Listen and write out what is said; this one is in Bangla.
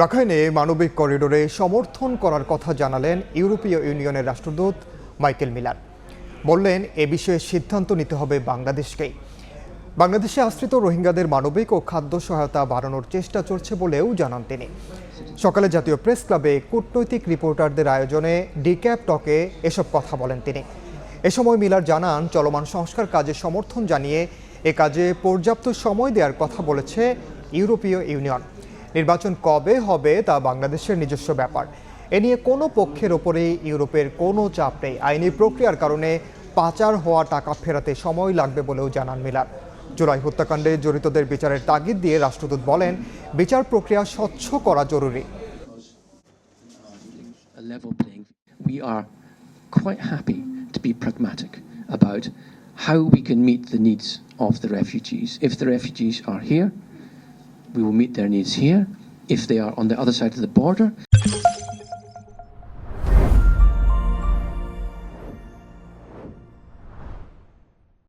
রাখাইনে মানবিক করিডোরে সমর্থন করার কথা জানালেন ইউরোপীয় ইউনিয়নের রাষ্ট্রদূত মাইকেল মিলার। বললেন, এ বিষয়ে সিদ্ধান্ত নিতে হবে বাংলাদেশকেই। বাংলাদেশে আশ্রিত রোহিঙ্গাদের মানবিক ও খাদ্য সহায়তা বাড়ানোর চেষ্টা চলছে বলেও জানান তিনি। সকালে জাতীয় প্রেস ক্লাবে কূটনৈতিক রিপোর্টারদের আয়োজনে ডিক্যাপ টকে এসব কথা বলেন তিনি। এ সময় মিলার জানান, চলমান সংস্কার কাজে সমর্থন জানিয়ে এ কাজে পর্যাপ্ত সময় দেওয়ার কথা বলেছে ইউরোপীয় ইউনিয়ন। নির্বাচন কবে হবে তা বাংলাদেশের নিজস্ব ব্যাপার। এ নিয়ে কোনো পক্ষের ওপরেই ইউরোপের কোনো চাপ নেই। আইনি প্রক্রিয়ার কারণে পাচার হওয়া টাকা ফেরাতে সময় লাগবে বলেও জানান মিলার। জুলাই হত্যাকাণ্ডে জড়িতদের বিচারের তাগিদ দিয়ে রাষ্ট্রদূত বলেন, বিচার প্রক্রিয়া স্বচ্ছ করা জরুরি। We are quite happy to be pragmatic about how we can meet the needs of the refugees. If the refugees are here, we will meet their needs here. If they are on the other side of the border,